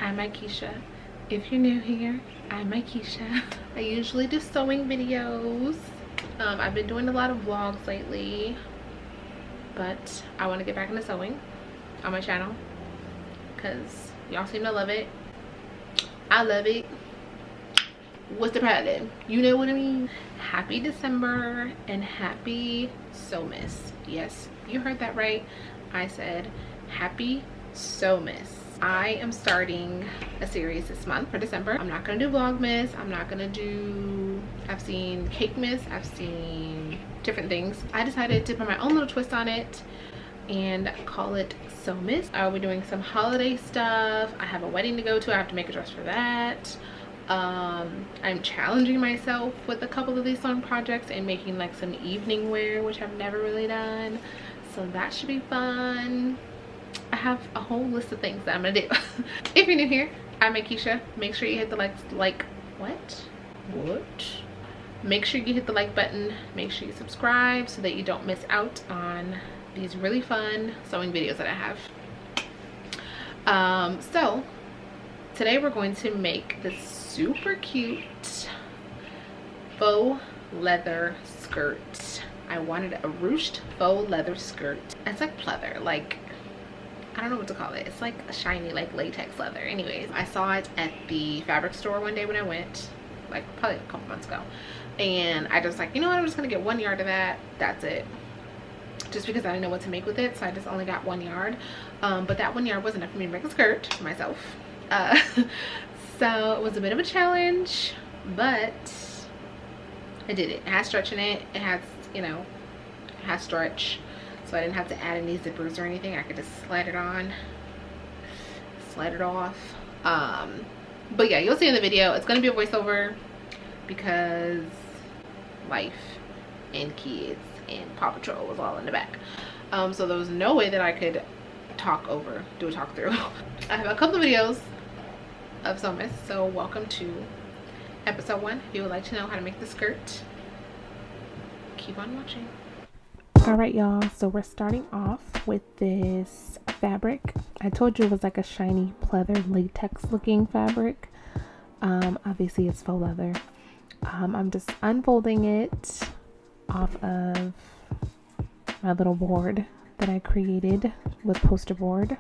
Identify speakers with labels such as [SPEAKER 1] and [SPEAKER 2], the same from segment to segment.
[SPEAKER 1] I'm Keisha. If you're new here, I'm Keisha. I usually do sewing videos. I've been doing a lot of vlogs lately, but I want to get back into sewing on my channel because y'all seem to love it. I love it. What's the problem? You know what I mean? Happy December and happy SEWmas. Yes, you heard that right. I said happy SEWmas. I am starting a series this month for December. I'm not gonna do Vlogmas. I'm not gonna do, I've seen Cakemas, I've seen different things. I decided to put my own little twist on it and call it SEWmas. I'll be doing some holiday stuff. I have a wedding to go to. I have to make a dress for that. I'm challenging myself with a couple of these sewing projects and making like some evening wear, which I've never really done. So that should be fun. I have a whole list of things that I'm gonna do. If you're new here, I'm Keisha. Make sure you hit the Make sure you hit the like button. Make sure you subscribe so that you don't miss out on these really fun sewing videos that I have. So today we're going to make this super cute faux leather skirt. I wanted a ruched faux leather skirt. It's like pleather, like I don't know what to call it. It's like a shiny like latex leather. Anyways, I saw it at the fabric store one day when I went, like probably a couple months ago, and I just like, you know what, I'm just gonna get 1 yard of that. That's it. Just because I didn't know what to make with it, so I just only got 1 yard. But that 1 yard wasn't enough for me to make a skirt for myself. So it was a bit of a challenge, but I did it. It has stretch in it. It has, you know, it has stretch. So I didn't have to add any zippers or anything. I could just slide it on, slide it off. But yeah, you'll see in the video. It's going to be a voiceover because life and kids and Paw Patrol was all in the back. So there was no way that I could do a talk through. I have a couple of videos of SEWmas, so welcome to episode 1. If you would like to know how to make the skirt, keep on watching. Alright y'all, so we're starting off with this fabric. I told you it was like a shiny pleather latex looking fabric. Obviously it's faux leather. I'm just unfolding it off of my little board that I created with poster board.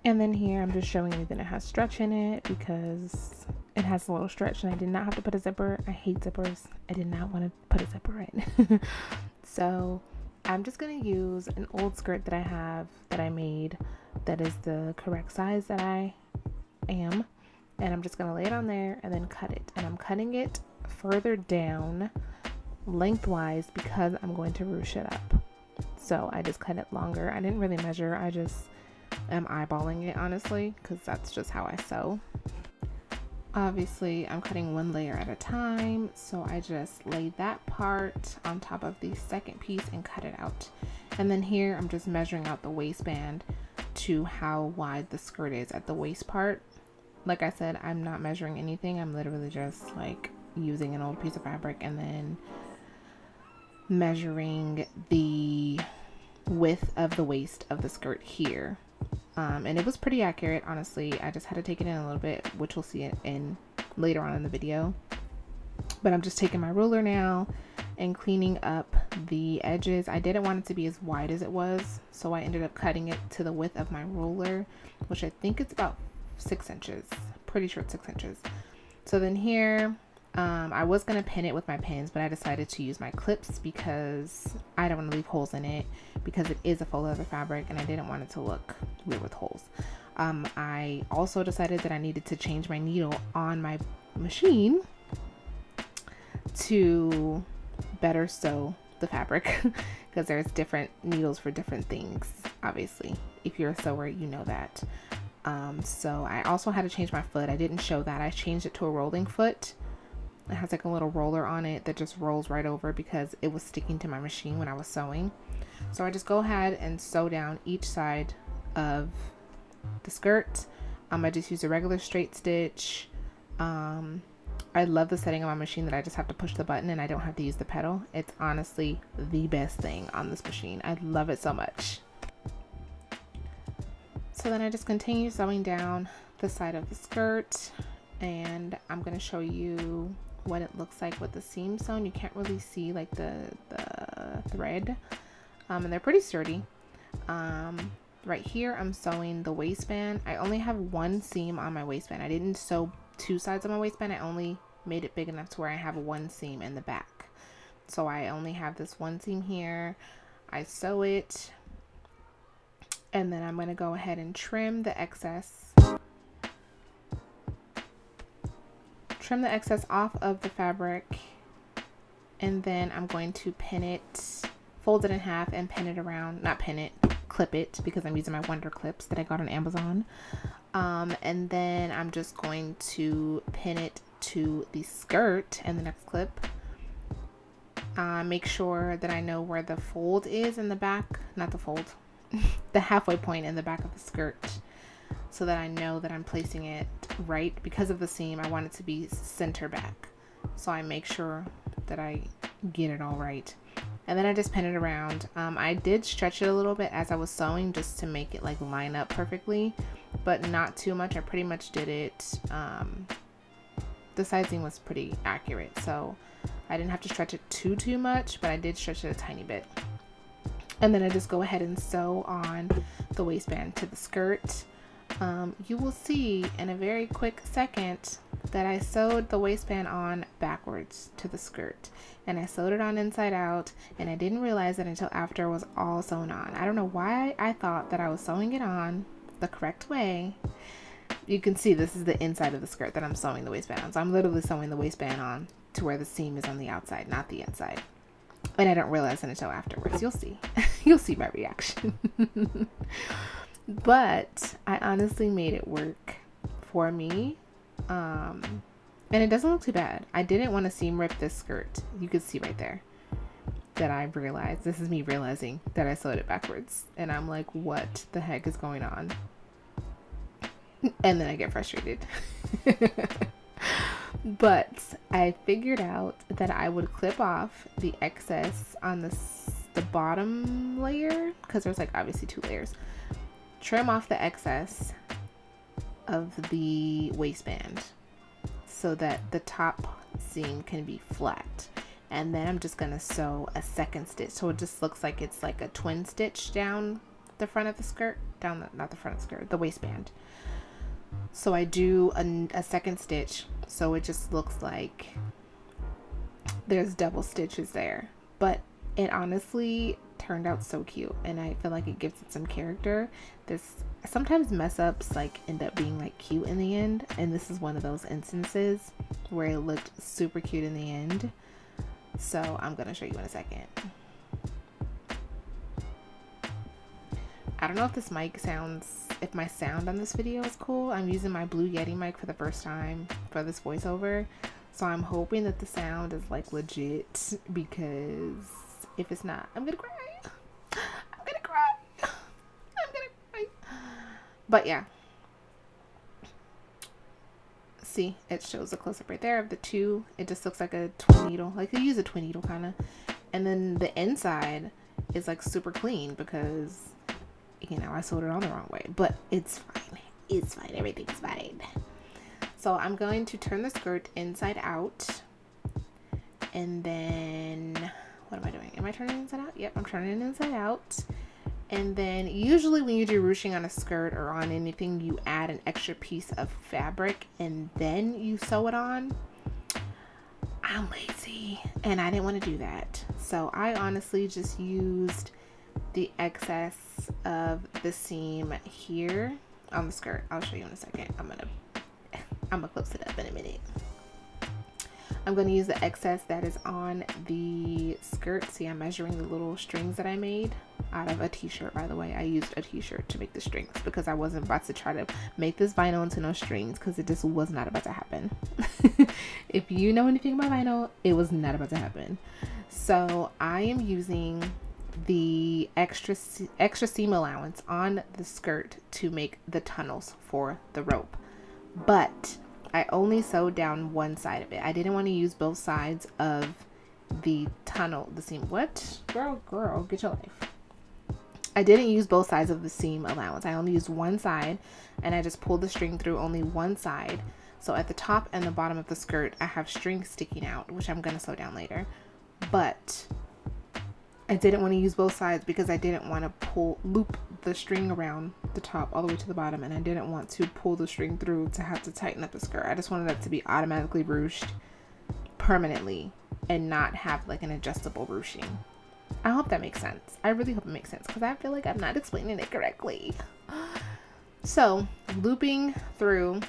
[SPEAKER 1] And then here I'm just showing you that it has stretch in it because it has a little stretch and I did not have to put a zipper. I hate zippers. I did not want to put a zipper in. So I'm just going to use an old skirt that I have that I made that is the correct size that I am. And I'm just going to lay it on there and then cut it. And I'm cutting it further down lengthwise because I'm going to ruche it up. So I just cut it longer. I didn't really measure. I just am eyeballing it, honestly, because that's just how I sew. Obviously I'm cutting one layer at a time, so I just laid that part on top of the second piece and cut it out. And then here I'm just measuring out the waistband to how wide the skirt is at the waist part. Like I said, I'm not measuring anything. I'm literally just like using an old piece of fabric and then measuring the width of the waist of the skirt here. And it was pretty accurate, honestly. I just had to take it in a little bit, which we'll see it in later on in the video. But I'm just taking my ruler now and cleaning up the edges. I didn't want it to be as wide as it was, so I ended up cutting it to the width of my ruler, which I think it's about 6 inches. Pretty sure it's 6 inches. So then here, I was going to pin it with my pins, but I decided to use my clips because I don't want to leave holes in it because it is a faux leather fabric and I didn't want it to look weird with holes. I also decided that I needed to change my needle on my machine to better sew the fabric because there's different needles for different things. Obviously, if you're a sewer, you know that. So I also had to change my foot. I didn't show that. I changed it to a rolling foot. It has like a little roller on it that just rolls right over because it was sticking to my machine when I was sewing. So I just go ahead and sew down each side of the skirt. I just use a regular straight stitch. I love the setting of my machine that I just have to push the button and I don't have to use the pedal. It's honestly the best thing on this machine. I love it so much. So then I just continue sewing down the side of the skirt, and I'm going to show you what it looks like with the seam sewn. You can't really see like the thread, and they're pretty sturdy. Right here I'm sewing the waistband. I only have one seam on my waistband. I didn't sew two sides of my waistband. I only made it big enough to where I have one seam in the back. So I only have this one seam here. I sew it, and then I'm going to go ahead and trim the excess. Trim the excess off of the fabric, and then I'm going to pin it, fold it in half and pin it around, not pin it, clip it, because I'm using my Wonder Clips that I got on Amazon. And then I'm just going to pin it to the skirt and the next clip. Make sure that I know where the fold is in the back, not the fold, the halfway point in the back of the skirt, so that I know that I'm placing it right. Because of the seam, I want it to be center back, so I make sure that I get it all right. And then I just pin it around. I did stretch it a little bit as I was sewing, just to make it like line up perfectly, but not too much. I pretty much did it. The sizing was pretty accurate, so I didn't have to stretch it too much, but I did stretch it a tiny bit. And then I just go ahead and sew on the waistband to the skirt. You will see in a very quick second that I sewed the waistband on backwards to the skirt, and I sewed it on inside out, and I didn't realize it until after it was all sewn on. I don't know why I thought that I was sewing it on the correct way. You can see this is the inside of the skirt that I'm sewing the waistband on, so I'm literally sewing the waistband on to where the seam is on the outside, not the inside. And I don't realize it until afterwards. You'll see. You'll see my reaction. But I honestly made it work for me. And it doesn't look too bad. I didn't want to seam rip this skirt. You could see right there that I realized, this is me realizing that I sewed it backwards. And I'm like, what the heck is going on? And then I get frustrated. But I figured out that I would clip off the excess on the bottom layer, because there's like obviously two layers. Trim off the excess of the waistband so that the top seam can be flat, and then I'm just gonna sew a second stitch, so it just looks like it's like a twin stitch down the front of the skirt, not the front of the skirt, the waistband. So I do a second stitch, so it just looks like there's double stitches there, but it honestly turned out so cute, and I feel like it gives it some character. This sometimes mess ups like end up being like cute in the end, and this is one of those instances where it looked super cute in the end. So I'm gonna show you in a second. I don't know if this mic sounds, if my sound on this video is cool. I'm using my Blue Yeti mic for the first time for this voiceover, so I'm hoping that the sound is like legit, because if it's not, I'm gonna cry. I'm gonna cry. I'm gonna cry. But yeah. See, it shows a close-up right there of the two. It just looks like a twin needle. Like you use a twin needle kind of. And then the inside is like super clean because, you know, I sewed it on the wrong way. But it's fine. It's fine. Everything's fine. So I'm going to turn the skirt inside out. And then, what am I doing? Am I turning it inside out? Yep, I'm turning it inside out. And then usually when you do ruching on a skirt or on anything, you add an extra piece of fabric and then you sew it on. I'm lazy and I didn't want to do that. So I honestly just used the excess of the seam here on the skirt. I'll show you in a second. I'm gonna close it up in a minute. I'm going to use the excess that is on the skirt. See, I'm measuring the little strings that I made out of a t-shirt, by the way. I used a t-shirt to make the strings because I wasn't about to try to make this vinyl into no strings, because it just was not about to happen. If you know anything about vinyl, it was not about to happen. So I am using the extra seam allowance on the skirt to make the tunnels for the rope. But I only sewed down one side of it. I didn't want to use both sides of the tunnel, the seam. What? Girl, get your life. I didn't use both sides of the seam allowance. I only used one side, and I just pulled the string through only one side. So at the top and the bottom of the skirt, I have string sticking out, which I'm going to sew down later. But I didn't want to use both sides because I didn't want to loop the string around the top all the way to the bottom, and I didn't want to pull the string through to have to tighten up the skirt. I just wanted it to be automatically ruched permanently and not have like an adjustable ruching. I hope that makes sense. I really hope it makes sense because I feel like I'm not explaining it correctly. So looping through,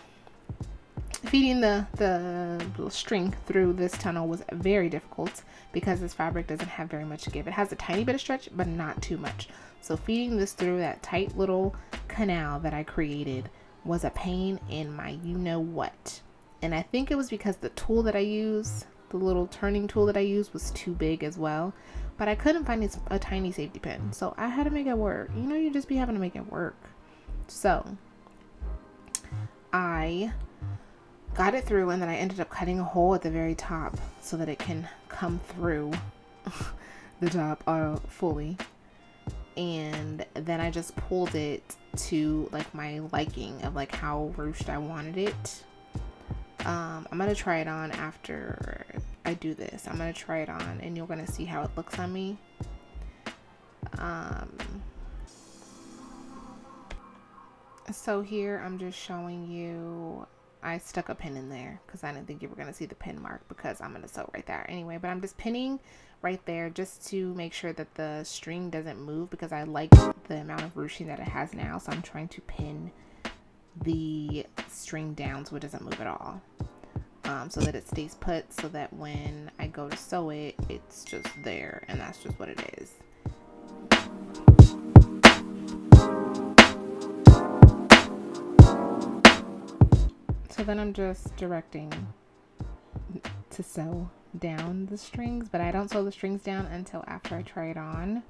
[SPEAKER 1] feeding the string through this tunnel was very difficult because this fabric doesn't have very much give. It has a tiny bit of stretch, but not too much. So feeding this through that tight little canal that I created was a pain in my you-know-what. And I think it was because the tool that I use, the little turning tool that I used, was too big as well. But I couldn't find a tiny safety pin, so I had to make it work. You know, you just be having to make it work. So I got it through, and then I ended up cutting a hole at the very top so that it can come through the top fully. And then I just pulled it to like my liking of like how ruched I wanted it. I'm gonna try it on after I do this. I'm gonna try it on and you're gonna see how it looks on me. So here I'm just showing you, I stuck a pin in there because I didn't think you were gonna see the pin mark because I'm gonna sew right there anyway, but I'm just pinning right there just to make sure that the string doesn't move because I like the amount of ruching that it has now, so I'm trying to pin the string down so it doesn't move at all, so that it stays put, so that when I go to sew it, it's just there, and that's just what it is. So then I'm just directing to sew down the strings, but I don't sew the strings down until after I try it on,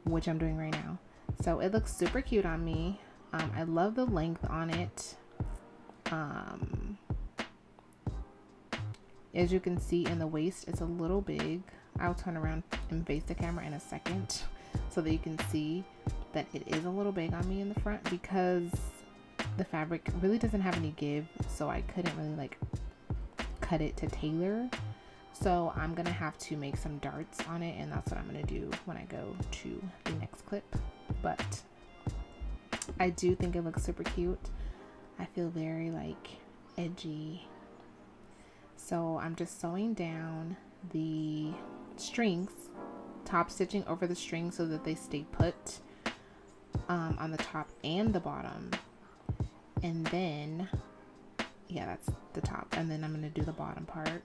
[SPEAKER 1] which I'm doing right now. So it looks super cute on me. I love the length on it. As you can see in the waist, it's a little big. I'll turn around and face the camera in a second so that you can see that it is a little big on me in the front because the fabric really doesn't have any give, so I couldn't really like cut it to tailor. So I'm gonna have to make some darts on it, and that's what I'm gonna do when I go to the next clip. But I do think it looks super cute. I feel very like edgy. So I'm just sewing down the strings, top stitching over the strings so that they stay put on the top and the bottom. And then, yeah, that's the top. And then I'm going to do the bottom part.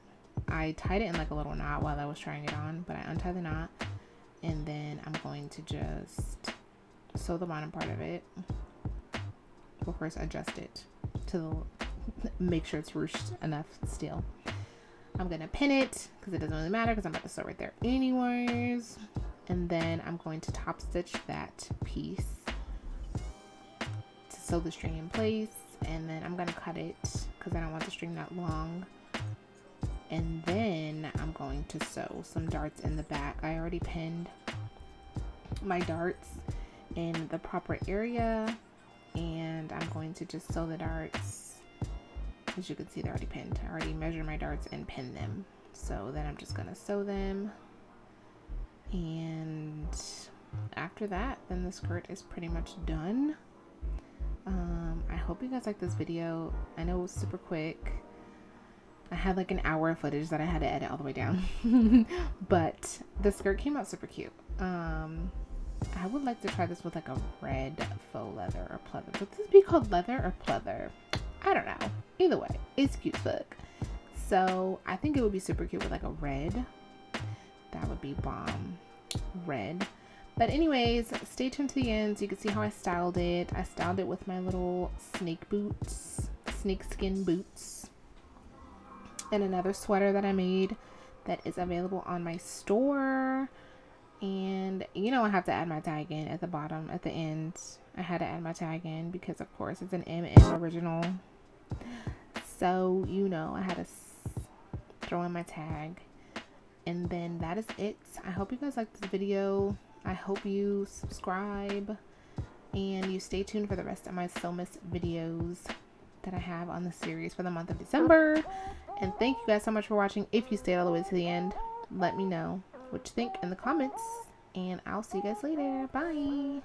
[SPEAKER 1] I tied it in like a little knot while I was trying it on, but I untied the knot. And then I'm going to just sew the bottom part of it. Well, first adjust it to make sure it's ruched enough still. I'm going to pin it because it doesn't really matter because I'm about to sew right there anyways. And then I'm going to top stitch that piece to sew the string in place. And then I'm going to cut it because I don't want the string that long. And then I'm going to sew some darts in the back. I already pinned my darts in the proper area, and I'm going to just sew the darts. As you can see, they're already pinned. I already measured my darts and pinned them. So then I'm just going to sew them. And after that, then the skirt is pretty much done. I hope you guys like this video. I know it was super quick. I had like an hour of footage that I had to edit all the way down. But the skirt came out super cute. I would like to try this with like a red faux leather or pleather. Would this be called leather or pleather? I don't know. Either way, it's cute as fuck. So I think it would be super cute with like a red. That would be bomb. Red. But anyways, stay tuned to the end so you can see how I styled it. I styled it with my little snake boots, snake skin boots, and another sweater that I made that is available on my store. And you know, I have to add my tag in at the bottom, at the end. I had to add my tag in because of course it's an MM original. So, you know, I had to throw in my tag. And then that is it. I hope you guys liked this video. I hope you subscribe and you stay tuned for the rest of my SEWmas videos that I have on the series for the month of December. And thank you guys so much for watching. If you stayed all the way to the end, let me know what you think in the comments, and I'll see you guys later. Bye.